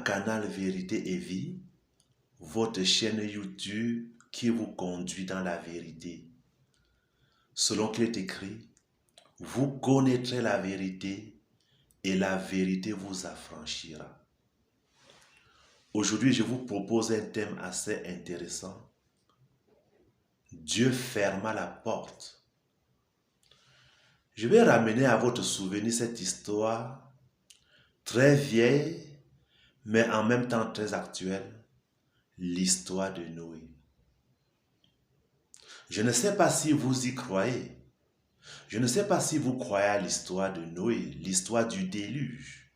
Canal Vérité et Vie, votre chaîne YouTube qui vous conduit dans la vérité. Selon qu'il est écrit, vous connaîtrez la vérité et la vérité vous affranchira. Aujourd'hui, je vous propose un thème assez intéressant. Dieu ferma la porte. Je vais ramener à votre souvenir cette histoire très vieille, mais en même temps très actuelle, l'histoire de Noé. Je ne sais pas si vous y croyez. Je ne sais pas si vous croyez à l'histoire de Noé, l'histoire du déluge.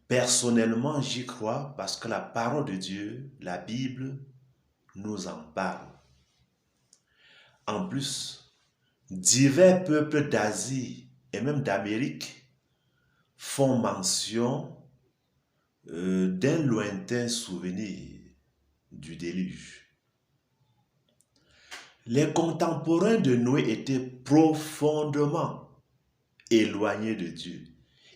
Personnellement, j'y crois parce que la parole de Dieu, la Bible, nous en parle. En plus, divers peuples d'Asie et même d'Amérique font mention d'un lointain souvenir du déluge. Les contemporains de Noé étaient profondément éloignés de Dieu.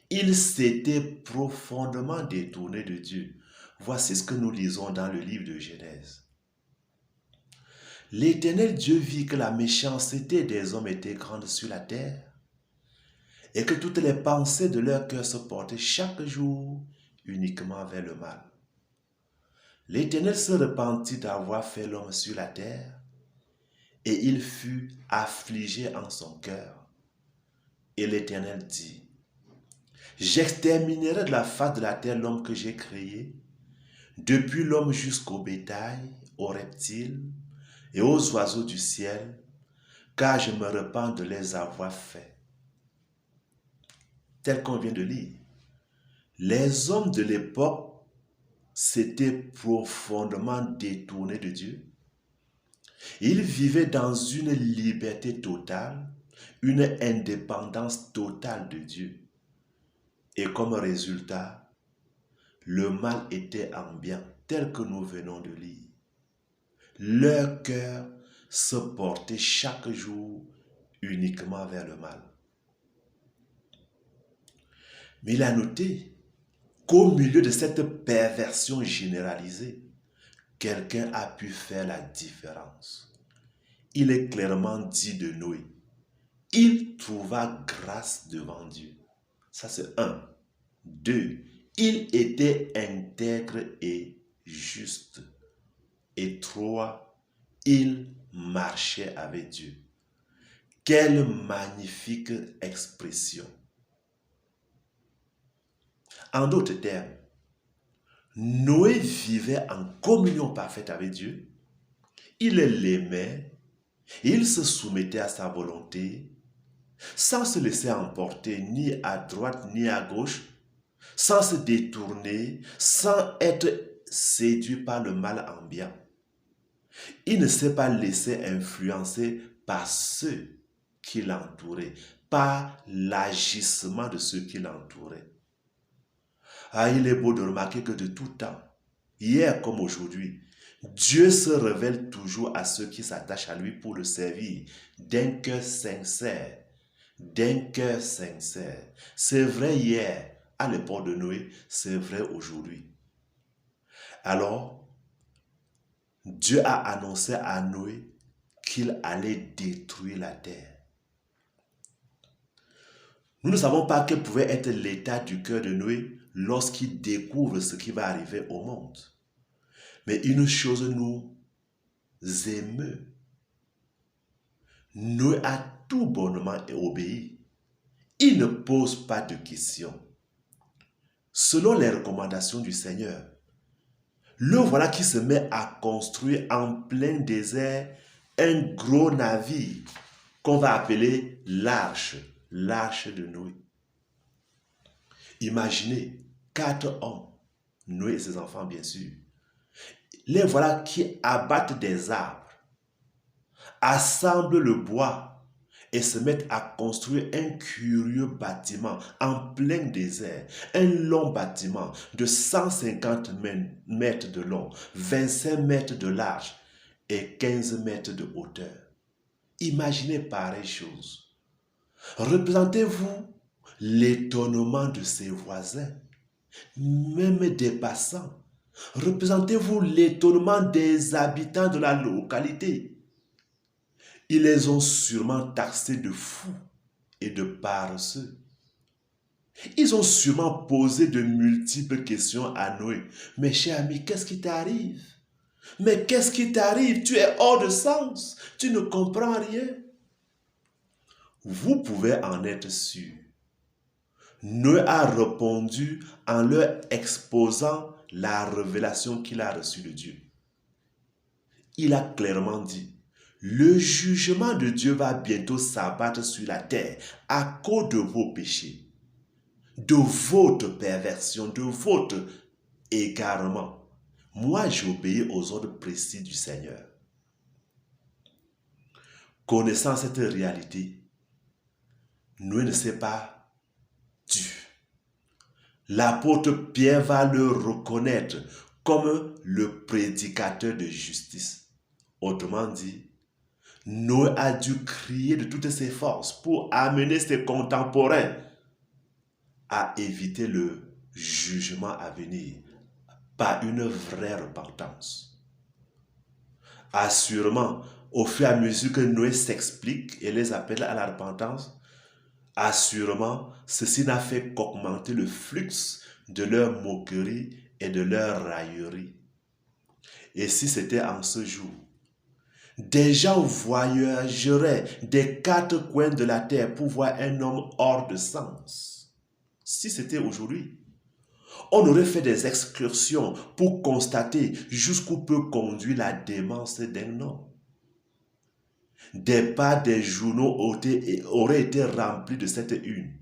Ils s'étaient profondément détournés de Dieu. Voici ce que nous lisons dans le livre de Genèse. L'Éternel Dieu vit que la méchanceté des hommes était grande sur la terre et que toutes les pensées de leur cœur se portaient chaque jour uniquement vers le mal. L'Éternel se repentit d'avoir fait l'homme sur la terre et il fut affligé en son cœur. Et l'Éternel dit, j'exterminerai de la face de la terre l'homme que j'ai créé, depuis l'homme jusqu'au bétail, aux reptiles et aux oiseaux du ciel, car je me repens de les avoir faits. Tel qu'on vient de lire, les hommes de l'époque s'étaient profondément détournés de Dieu. Ils vivaient dans une liberté totale, une indépendance totale de Dieu. Et comme résultat, le mal était ambiant, tel que nous venons de lire. Leur cœur se portait chaque jour uniquement vers le mal. Mais il a noté qu'au milieu de cette perversion généralisée, quelqu'un a pu faire la différence. Il est clairement dit de Noé. Il trouva grâce devant Dieu. Ça c'est 1. 2. Il était intègre et juste. Et 3. Il marchait avec Dieu. Quelle magnifique expression. En d'autres termes, Noé vivait en communion parfaite avec Dieu. Il l'aimait, il se soumettait à sa volonté, sans se laisser emporter ni à droite ni à gauche, sans se détourner, sans être séduit par le mal ambiant. Il ne s'est pas laissé influencer par ceux qui l'entouraient, par l'agissement de ceux qui l'entouraient. Ah, il est beau de remarquer que de tout temps, hier comme aujourd'hui, Dieu se révèle toujours à ceux qui s'attachent à lui pour le servir d'un cœur sincère. D'un cœur sincère. C'est vrai hier, à l'époque de Noé, c'est vrai aujourd'hui. Alors, Dieu a annoncé à Noé qu'il allait détruire la terre. Nous ne savons pas quel pouvait être l'état du cœur de Noé lorsqu'il découvre ce qui va arriver au monde. Mais une chose nous émeut. Noé a tout bonnement obéi. Il ne pose pas de questions. Selon les recommandations du Seigneur, le voilà qui se met à construire en plein désert un gros navire qu'on va appeler l'arche de Noé. Imaginez 4 hommes, Noé et ses enfants bien sûr. Les voilà qui abattent des arbres, assemblent le bois et se mettent à construire un curieux bâtiment en plein désert. Un long bâtiment de 150 mètres de long, 25 mètres de large et 15 mètres de hauteur. Imaginez pareille chose. Représentez-vous l'étonnement de ses voisins. même des passants. Représentez-vous l'étonnement des habitants de la localité. Ils les ont sûrement taxés de fous et de paresseux. Ils ont sûrement posé de multiples questions à Noé. Mais cher ami, qu'est-ce qui t'arrive? Mais qu'est-ce qui t'arrive? Tu es hors de sens. Tu ne comprends rien. Vous pouvez en être sûr. Noé a répondu en leur exposant la révélation qu'il a reçue de Dieu. Il a clairement dit, le jugement de Dieu va bientôt s'abattre sur la terre à cause de vos péchés, de votre perversion, de votre égarement. Moi, j'obéis aux ordres précis du Seigneur. Connaissant cette réalité, Noé ne s'est pas tu. L'apôtre Pierre va le reconnaître comme le prédicateur de justice. Autrement dit, Noé a dû crier de toutes ses forces pour amener ses contemporains à éviter le jugement à venir par une vraie repentance. Assurément, au fur et à mesure que Noé s'explique et les appelle à la repentance, assurément, ceci n'a fait qu'augmenter le flux de leur moquerie et de leur raillerie. Et si c'était en ce jour, des gens voyageraient des quatre coins de la terre pour voir un homme hors de sens. Si c'était aujourd'hui, on aurait fait des excursions pour constater jusqu'où peut conduire la démence d'un homme. Des pages des journaux auraient été remplies de cette une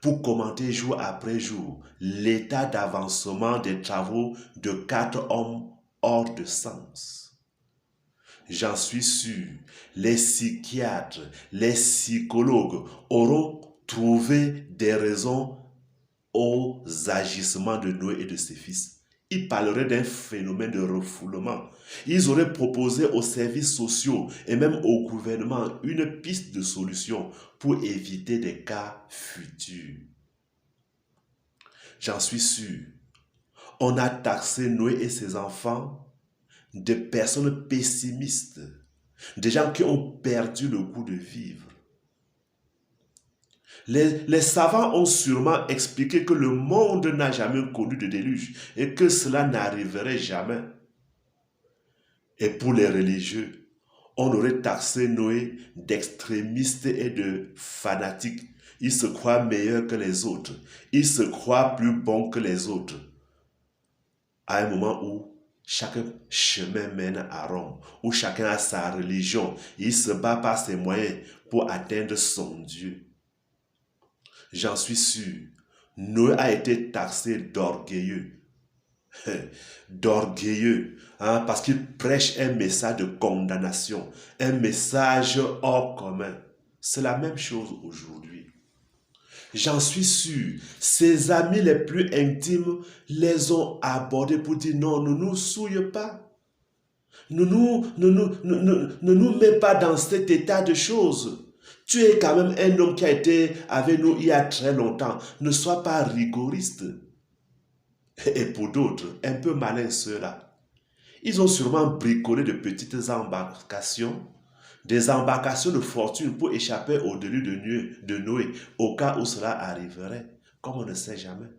pour commenter jour après jour l'état d'avancement des travaux de quatre hommes hors de sens. J'en suis sûr, les psychiatres, les psychologues auront trouvé des raisons aux agissements de Noé et de ses fils. Ils parleraient d'un phénomène de refoulement. Ils auraient proposé aux services sociaux et même au gouvernement une piste de solution pour éviter des cas futurs. J'en suis sûr. On a taxé Noé et ses enfants de personnes pessimistes, des gens qui ont perdu le goût de vivre. Les savants ont sûrement expliqué que le monde n'a jamais connu de déluge et que cela n'arriverait jamais. Et pour les religieux, on aurait taxé Noé d'extrémiste et de fanatique. Il se croit meilleur que les autres. Il se croit plus bon que les autres. À un moment où chaque chemin mène à Rome, où chacun a sa religion, il se bat par ses moyens pour atteindre son Dieu. J'en suis sûr, Noé a été taxé d'orgueilleux. D'orgueilleux, parce qu'il prêche un message de condamnation, un message hors commun. C'est la même chose aujourd'hui. J'en suis sûr, ses amis les plus intimes les ont abordés pour dire non, ne nous souille pas. Ne nous mets pas dans cet état de choses. Tu es quand même un homme qui a été avec nous il y a très longtemps. Ne sois pas rigoriste. Et pour d'autres, un peu malins ceux-là, ils ont sûrement bricolé de petites embarcations, des embarcations de fortune pour échapper au déluge de Noé, au cas où cela arriverait, comme on ne sait jamais.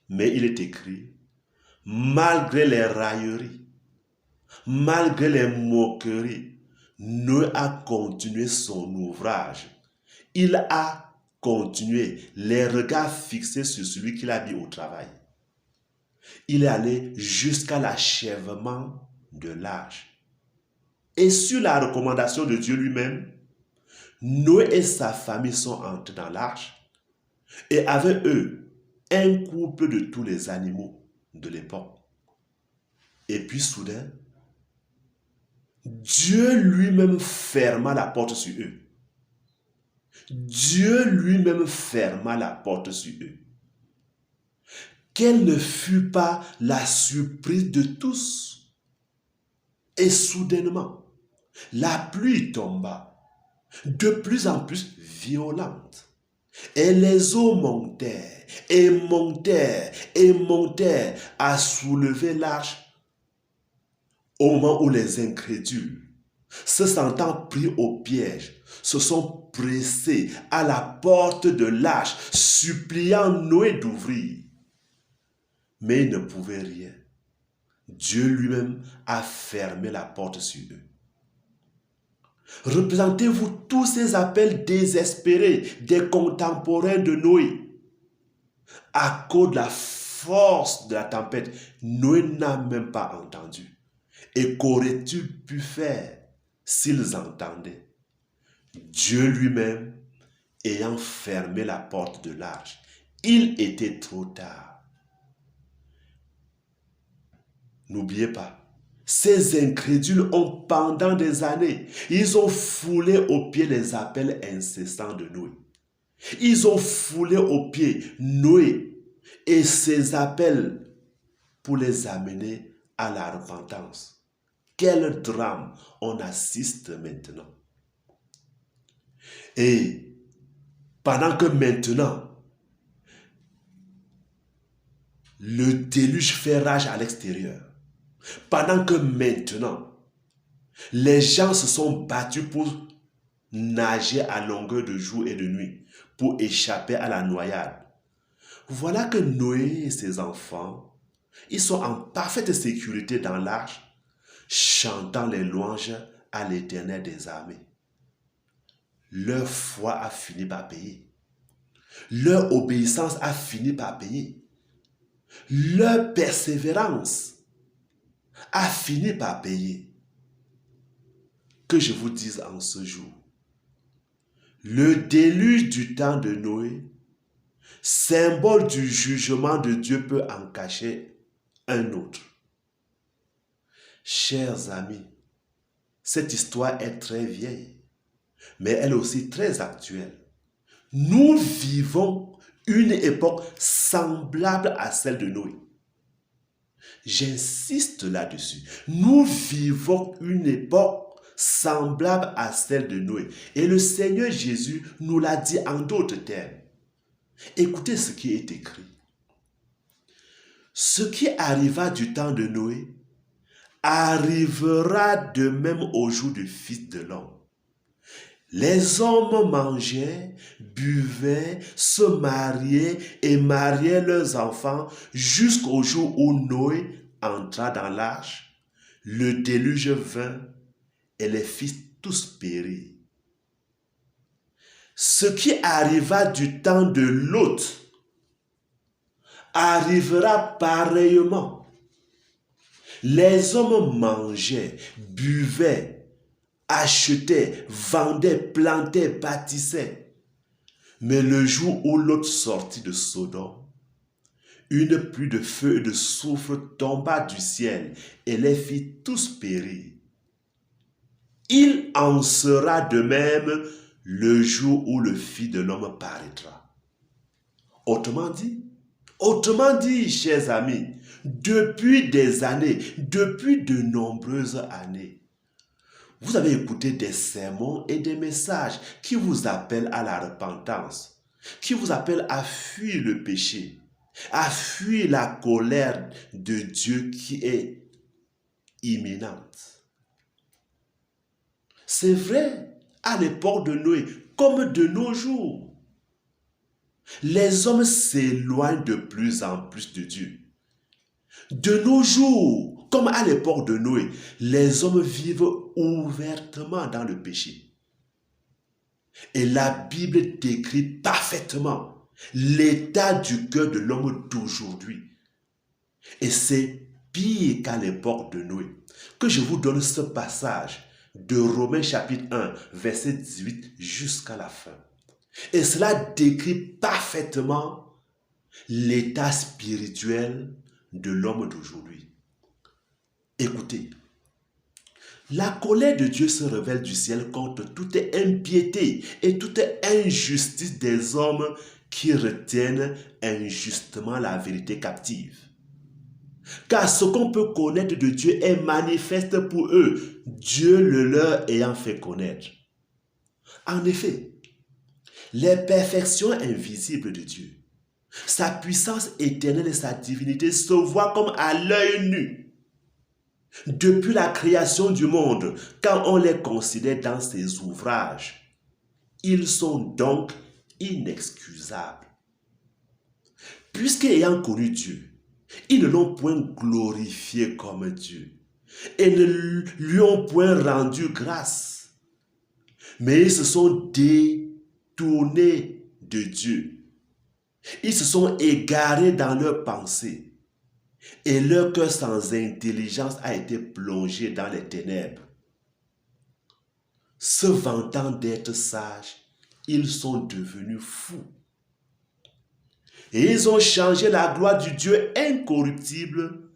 Mais il est écrit, malgré les railleries, malgré les moqueries, Noé a continué son ouvrage. Il a continué, les regards fixés sur celui qu'il a mis au travail. Il est allé jusqu'à l'achèvement de l'âge. Et sur la recommandation de Dieu lui-même, Noé et sa famille sont entrés dans l'arche et avec eux, un couple de tous les animaux de l'époque. Et puis soudain, Dieu lui-même ferma la porte sur eux. Dieu lui-même ferma la porte sur eux. Quelle ne fut pas la surprise de tous? Et soudainement, la pluie tomba, de plus en plus violente, et les eaux montèrent et montèrent à soulever l'arche au moment où les incrédules, se sentant pris au piège, se sont pressés à la porte de l'arche, suppliant Noé d'ouvrir. Mais ils ne pouvaient rien. Dieu lui-même a fermé la porte sur eux. Représentez-vous tous ces appels désespérés des contemporains de Noé. À cause de la force de la tempête, Noé n'a même pas entendu. Et qu'aurait-il pu faire s'ils entendaient? Dieu lui-même ayant fermé la porte de l'arche, il était trop tard. N'oubliez pas, ces incrédules ont pendant des années, ils ont foulé aux pieds les appels incessants de Noé. Ils ont foulé aux pieds Noé et ses appels pour les amener à la repentance. Quel drame on assiste maintenant. Et pendant que maintenant, le déluge fait rage à l'extérieur, pendant que maintenant, les gens se sont battus pour nager à longueur de jour et de nuit, pour échapper à la noyade. Voilà que Noé et ses enfants, ils sont en parfaite sécurité dans l'arche, chantant les louanges à l'Éternel des armées. Leur foi a fini par payer. Leur obéissance a fini par payer. Leur persévérance a fini par payer. Que je vous dise en ce jour, le déluge du temps de Noé, symbole du jugement de Dieu, peut en cacher un autre. Chers amis, cette histoire est très vieille, mais elle est aussi très actuelle. Nous vivons une époque semblable à celle de Noé. J'insiste là-dessus. Nous vivons une époque semblable à celle de Noé. Et le Seigneur Jésus nous l'a dit en d'autres termes. Écoutez ce qui est écrit. Ce qui arriva du temps de Noé arrivera de même au jour du Fils de l'homme. Les hommes mangeaient, buvaient, se mariaient et mariaient leurs enfants jusqu'au jour où Noé entra dans l'arche. Le déluge vint et les fils tous périrent. Ce qui arriva du temps de Lot arrivera pareillement. Les hommes mangeaient, buvaient, achetaient, vendaient, plantaient, bâtissaient. Mais le jour où Lot sortit de Sodome, une pluie de feu et de soufre tomba du ciel et les fit tous périr. Il en sera de même le jour où le Fils de l'homme paraîtra. Autrement dit, chers amis, depuis des années, depuis de nombreuses années, vous avez écouté des sermons et des messages qui vous appellent à la repentance, qui vous appellent à fuir le péché, à fuir la colère de Dieu qui est imminente. C'est vrai, à l'époque de Noé, comme de nos jours. Les hommes s'éloignent de plus en plus de Dieu. De nos jours, comme à l'époque de Noé, les hommes vivent ouvertement dans le péché. Et la Bible décrit parfaitement l'état du cœur de l'homme d'aujourd'hui. Et c'est pire qu'à l'époque de Noé. Que je vous donne ce passage de Romains chapitre 1, verset 18 jusqu'à la fin. Et cela décrit parfaitement l'état spirituel de l'homme d'aujourd'hui. Écoutez, la colère de Dieu se révèle du ciel contre toute impiété et toute injustice des hommes qui retiennent injustement la vérité captive. Car ce qu'on peut connaître de Dieu est manifeste pour eux, Dieu le leur ayant fait connaître. En effet, les perfections invisibles de Dieu, Sa puissance éternelle et sa divinité se voient comme à l'œil nu depuis la création du monde, quand on les considère dans ses ouvrages. Ils sont donc inexcusables. Puisqu'ayant connu Dieu, ils ne l'ont point glorifié comme Dieu et ne lui ont point rendu grâce, mais ils se sont détournés de Dieu. Ils se sont égarés dans leurs pensées et leur cœur sans intelligence a été plongé dans les ténèbres. Se vantant d'être sages, ils sont devenus fous. Et ils ont changé la gloire du Dieu incorruptible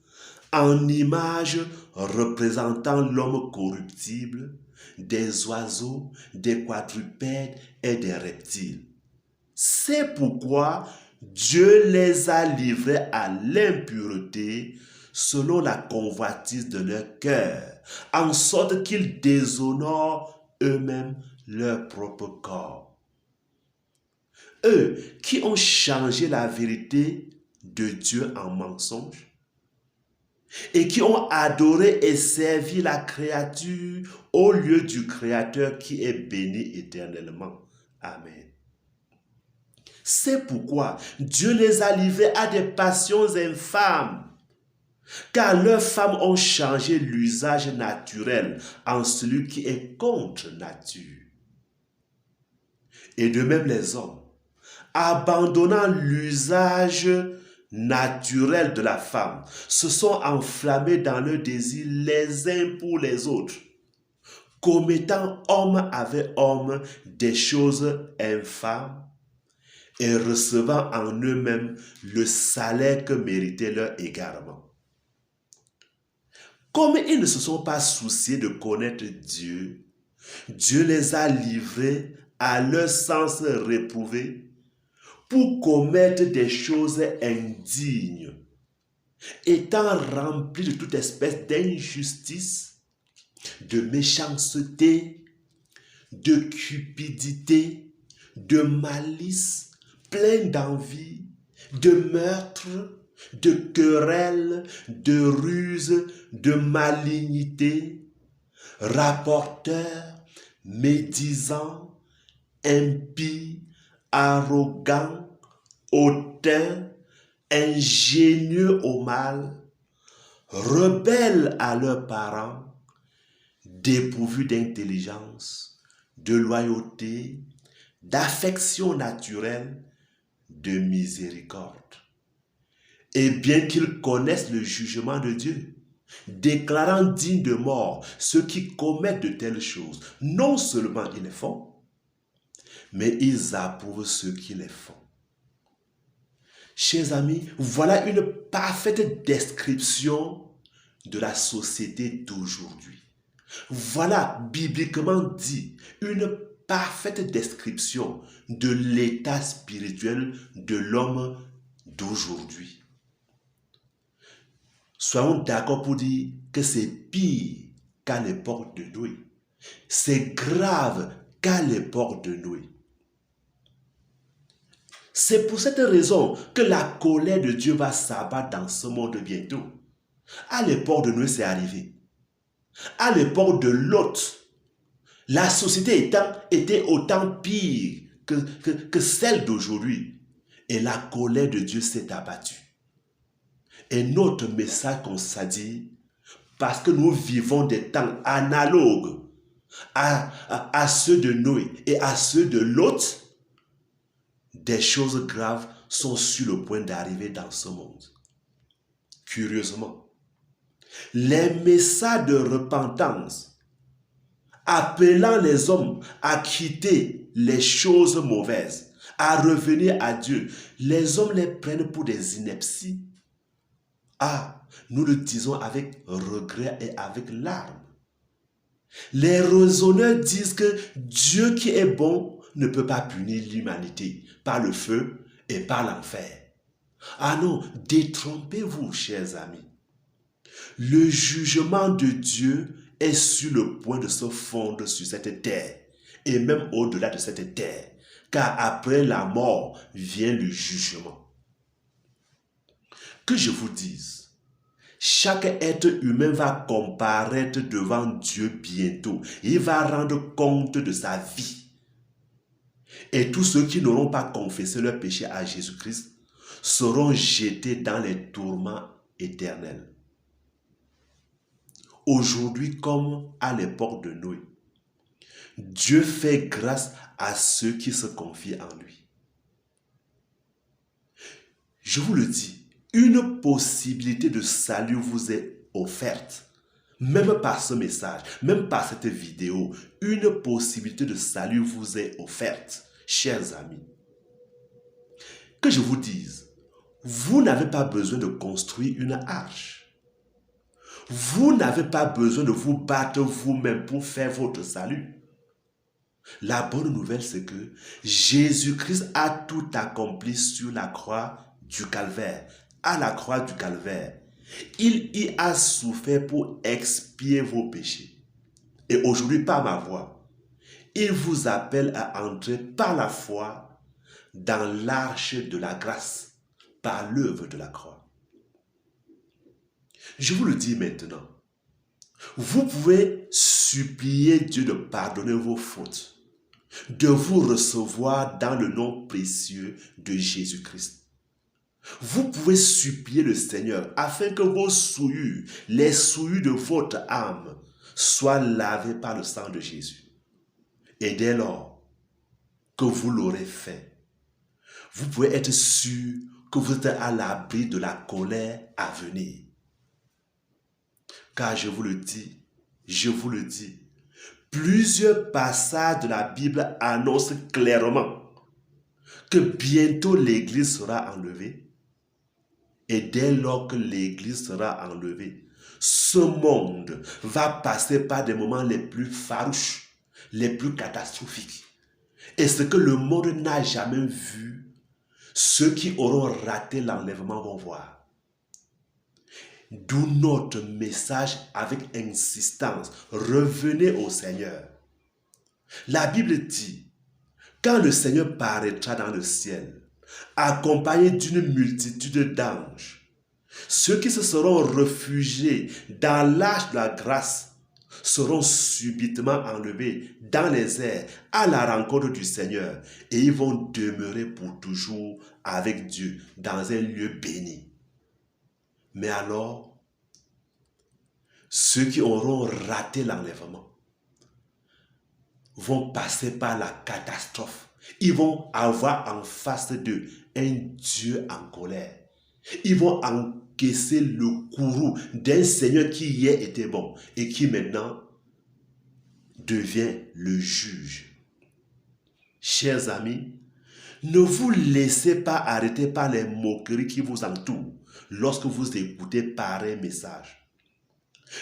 en image représentant l'homme corruptible, des oiseaux, des quadrupèdes et des reptiles. C'est pourquoi Dieu les a livrés à l'impureté selon la convoitise de leur cœur, en sorte qu'ils déshonorent eux-mêmes leur propre corps. Eux qui ont changé la vérité de Dieu en mensonge et qui ont adoré et servi la créature au lieu du Créateur qui est béni éternellement. Amen. C'est pourquoi Dieu les a livrés à des passions infâmes, car leurs femmes ont changé l'usage naturel en celui qui est contre nature. Et de même les hommes, abandonnant l'usage naturel de la femme, se sont enflammés dans leur désir les uns pour les autres, commettant homme avec homme des choses infâmes et recevant en eux-mêmes le salaire que méritait leur égarement. Comme ils ne se sont pas souciés de connaître Dieu, Dieu les a livrés à leur sens réprouvé pour commettre des choses indignes, étant remplis de toute espèce d'injustice, de méchanceté, de cupidité, de malice, pleins d'envie, de meurtre, de querelles, de ruses, de malignité, rapporteurs, médisants, impies, arrogants, hautains, ingénieux au mal, rebelles à leurs parents, dépourvus d'intelligence, de loyauté, d'affection naturelle, de miséricorde. Et bien qu'ils connaissent le jugement de Dieu, déclarant dignes de mort ceux qui commettent de telles choses, non seulement ils les font, mais ils approuvent ceux qui les font. Chers amis, voilà une parfaite description de la société d'aujourd'hui. Voilà, bibliquement dit, une parfaite description de l'état spirituel de l'homme d'aujourd'hui. Soyons d'accord pour dire que c'est pire qu'à l'époque de Noé. C'est grave qu'à l'époque de Noé. C'est pour cette raison que la colère de Dieu va s'abattre dans ce monde bientôt. À l'époque de Noé, c'est arrivé. À l'époque de Lot, la société était autant pire que celle d'aujourd'hui. Et la colère de Dieu s'est abattue. Et notre message consiste à dire, parce que nous vivons des temps analogues à ceux de Noé et à ceux de Lot, des choses graves sont sur le point d'arriver dans ce monde. Curieusement, les messages de repentance appelant les hommes à quitter les choses mauvaises, à revenir à Dieu, les hommes les prennent pour des inepties. Ah, nous le disons avec regret et avec larmes. Les raisonneurs disent que Dieu qui est bon ne peut pas punir l'humanité par le feu et par l'enfer. Ah non, détrompez-vous, chers amis. Le jugement de Dieu est sur le point de se fondre sur cette terre et même au-delà de cette terre, car après la mort vient le jugement. Que je vous dise, chaque être humain va comparaître devant Dieu bientôt. Il va rendre compte de sa vie. Et tous ceux qui n'auront pas confessé leur péché à Jésus-Christ seront jetés dans les tourments éternels. Aujourd'hui, comme à l'époque de Noé, Dieu fait grâce à ceux qui se confient en lui. Je vous le dis, une possibilité de salut vous est offerte. Même par ce message, même par cette vidéo, une possibilité de salut vous est offerte, chers amis. Que je vous dise, vous n'avez pas besoin de construire une arche. Vous n'avez pas besoin de vous battre vous-même pour faire votre salut. La bonne nouvelle, c'est que Jésus-Christ a tout accompli sur la croix du calvaire. À la croix du calvaire, il y a souffert pour expier vos péchés. Et aujourd'hui, par ma voix, il vous appelle à entrer par la foi dans l'arche de la grâce, par l'œuvre de la croix. Je vous le dis maintenant, vous pouvez supplier Dieu de pardonner vos fautes, de vous recevoir dans le nom précieux de Jésus-Christ. Vous pouvez supplier le Seigneur afin que vos souillures, les souillures de votre âme, soient lavées par le sang de Jésus. Et dès lors que vous l'aurez fait, vous pouvez être sûr que vous êtes à l'abri de la colère à venir. Car je vous le dis, plusieurs passages de la Bible annoncent clairement que bientôt l'Église sera enlevée. Et dès lors que l'Église sera enlevée, ce monde va passer par des moments les plus farouches, les plus catastrophiques. Et ce que le monde n'a jamais vu, ceux qui auront raté l'enlèvement vont voir. D'où notre message avec insistance, revenez au Seigneur. La Bible dit, quand le Seigneur paraîtra dans le ciel, accompagné d'une multitude d'anges, ceux qui se seront réfugiés dans l'arche de la grâce seront subitement enlevés dans les airs à la rencontre du Seigneur et ils vont demeurer pour toujours avec Dieu dans un lieu béni. Mais alors, ceux qui auront raté l'enlèvement vont passer par la catastrophe. Ils vont avoir en face d'eux un Dieu en colère. Ils vont encaisser le courroux d'un Seigneur qui hier était bon et qui maintenant devient le juge. Chers amis, ne vous laissez pas arrêter par les moqueries qui vous entourent lorsque vous écoutez pareil message.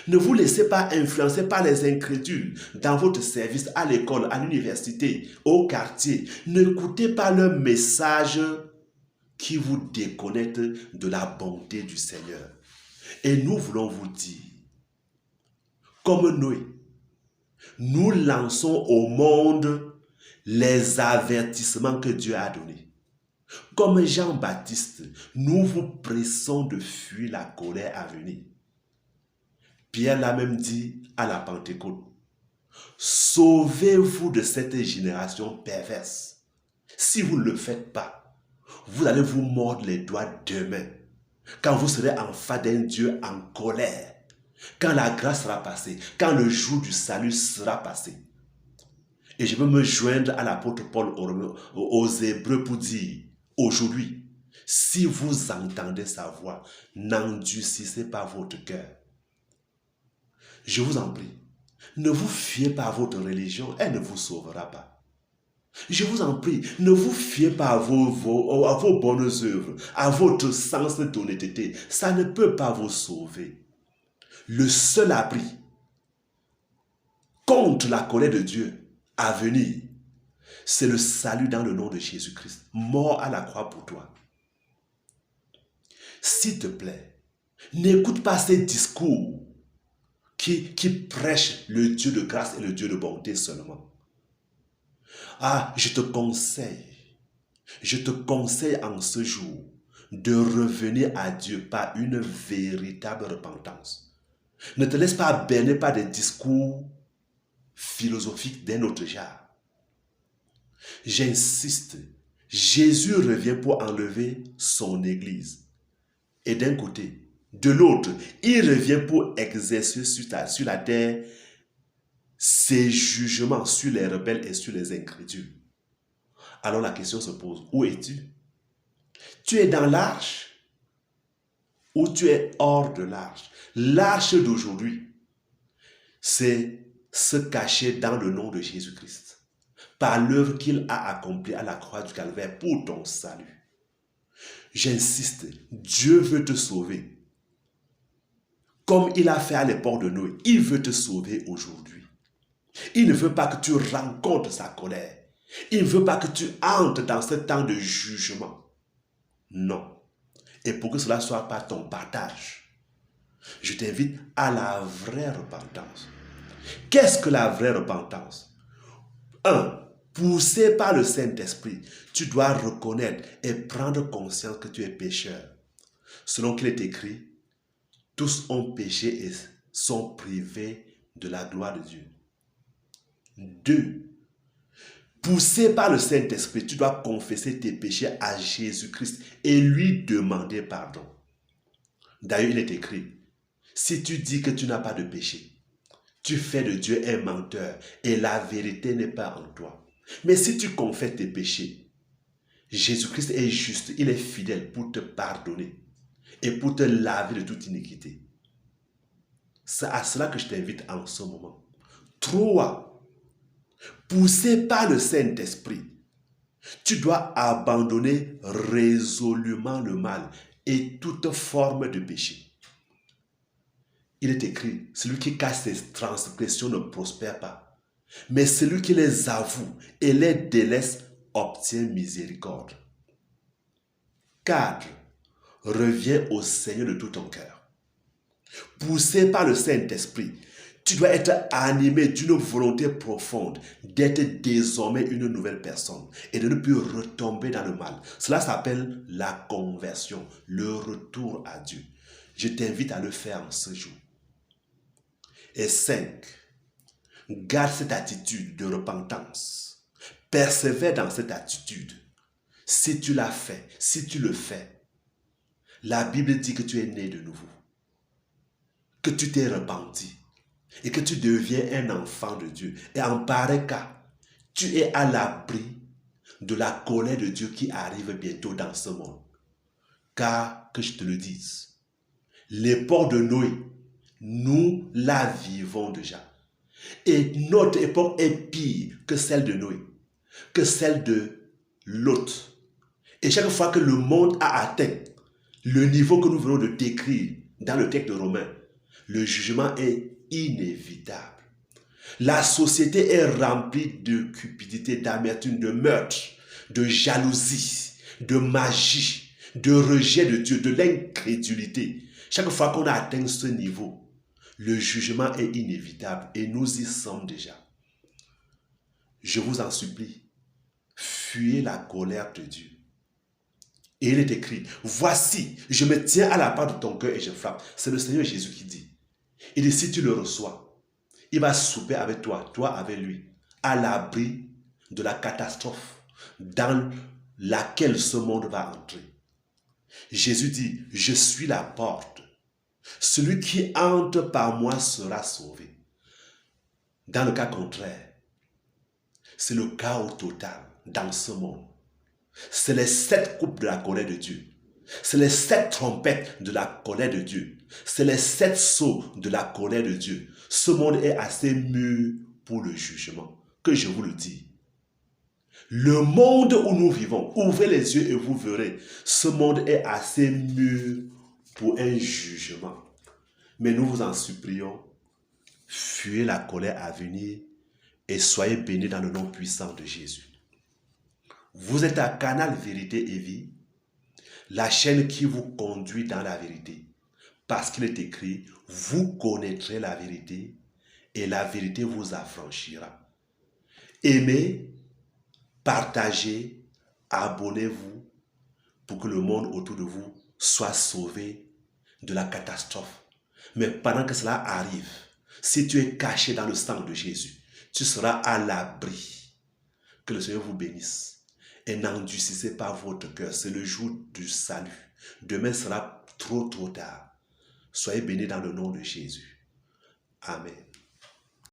Ne vous laissez pas influencer par les incrédules dans votre service, à l'école, à l'université, au quartier. N'écoutez pas leurs messages qui vous déconnectent de la bonté du Seigneur. Et nous voulons vous dire, comme Noé, nous lançons au monde les avertissements que Dieu a donnés. Comme Jean-Baptiste, nous vous pressons de fuir la colère à venir. Pierre l'a même dit à la Pentecôte, sauvez-vous de cette génération perverse. Si vous ne le faites pas, vous allez vous mordre les doigts demain, quand vous serez en face d'un Dieu en colère, quand la grâce sera passée, quand le jour du salut sera passé. Et je veux me joindre à l'apôtre Paul aux Hébreux pour dire, aujourd'hui, si vous entendez sa voix, n'endurcissez pas votre cœur. Je vous en prie, ne vous fiez pas à votre religion, elle ne vous sauvera pas. Je vous en prie, ne vous fiez pas à vos bonnes œuvres, à votre sens d'honnêteté. Ça ne peut pas vous sauver. Le seul abri contre la colère de Dieu à venir, c'est le salut dans le nom de Jésus-Christ, mort à la croix pour toi. S'il te plaît, n'écoute pas ces discours qui prêchent le Dieu de grâce et le Dieu de bonté seulement. Ah, je te conseille en ce jour de revenir à Dieu par une véritable repentance. Ne te laisse pas berner par des discours philosophiques d'un autre genre. J'insiste, Jésus revient pour enlever son Église. Et d'un côté, de l'autre, il revient pour exercer sur la terre ses jugements sur les rebelles et sur les incrédules. Alors la question se pose, où es-tu? Tu es dans l'arche ou tu es hors de l'arche? L'arche d'aujourd'hui, c'est se cacher dans le nom de Jésus-Christ, par l'œuvre qu'il a accomplie à la croix du Calvaire pour ton salut. J'insiste, Dieu veut te sauver. Comme il a fait à l'époque de Noé, il veut te sauver aujourd'hui. Il ne veut pas que tu rencontres sa colère. Il ne veut pas que tu entres dans ce temps de jugement. Non. Et pour que cela ne soit pas ton partage, je t'invite à la vraie repentance. Qu'est-ce que la vraie repentance? 1. Poussé par le Saint-Esprit, tu dois reconnaître et prendre conscience que tu es pécheur. Selon qu'il est écrit, tous ont péché et sont privés de la gloire de Dieu. 2. Poussé par le Saint-Esprit, tu dois confesser tes péchés à Jésus-Christ et lui demander pardon. D'ailleurs, il est écrit, si tu dis que tu n'as pas de péché, tu fais de Dieu un menteur et la vérité n'est pas en toi. Mais si tu confesses tes péchés, Jésus-Christ est juste, il est fidèle pour te pardonner et pour te laver de toute iniquité. C'est à cela que je t'invite en ce moment. 3. Poussé par le Saint-Esprit, tu dois abandonner résolument le mal et toute forme de péché. Il est écrit, celui qui cache ses transgressions ne prospère pas, mais celui qui les avoue et les délaisse obtient miséricorde. 4. Reviens au Seigneur de tout ton cœur. Poussé par le Saint-Esprit, tu dois être animé d'une volonté profonde d'être désormais une nouvelle personne et de ne plus retomber dans le mal. Cela s'appelle la conversion, le retour à Dieu. Je t'invite à le faire en ce jour. Et 5. Garde cette attitude de repentance. Persévère dans cette attitude. Si tu l'as fait, si tu le fais, la Bible dit que tu es né de nouveau, que tu t'es repenti et que tu deviens un enfant de Dieu. Et en pareil cas, tu es à l'abri de la colère de Dieu qui arrive bientôt dans ce monde. Car, que je te le dise, l'époque de Noé, nous la vivons déjà. Et notre époque est pire que celle de Noé, que celle de Lot. Et chaque fois que le monde a atteint le niveau que nous venons de décrire dans le texte de Romains, le jugement est inévitable. La société est remplie de cupidité, d'amertume, de meurtre, de jalousie, de magie, de rejet de Dieu, de l'incrédulité. Chaque fois qu'on a atteint ce niveau, le jugement est inévitable et nous y sommes déjà. Je vous en supplie, fuyez la colère de Dieu. Et il est écrit, voici, je me tiens à la part de ton cœur et je frappe. C'est le Seigneur Jésus qui dit. Il dit, si tu le reçois, il va souper avec toi, toi avec lui, à l'abri de la catastrophe dans laquelle ce monde va entrer. Jésus dit, je suis la porte. Celui qui entre par moi sera sauvé. Dans le cas contraire, c'est le chaos total dans ce monde. C'est les 7 coupes de la colère de Dieu. C'est les 7 trompettes de la colère de Dieu. C'est les 7 sceaux de la colère de Dieu. Ce monde est assez mûr pour le jugement. Que je vous le dis. Le monde où nous vivons, ouvrez les yeux et vous verrez, ce monde est assez mûr pour un jugement. Mais nous vous en supplions, fuyez la colère à venir et soyez bénis dans le nom puissant de Jésus. Vous êtes à Canal Vérité et Vie, la chaîne qui vous conduit dans la vérité. Parce qu'il est écrit, vous connaîtrez la vérité et la vérité vous affranchira. Aimez, partagez, abonnez-vous, pour que le monde autour de vous soit sauvé de la catastrophe. Mais pendant que cela arrive, si tu es caché dans le sang de Jésus, tu seras à l'abri. Que le Seigneur vous bénisse. Et n'endurcissez pas votre cœur. C'est le jour du salut. Demain sera trop tard. Soyez bénis dans le nom de Jésus. Amen.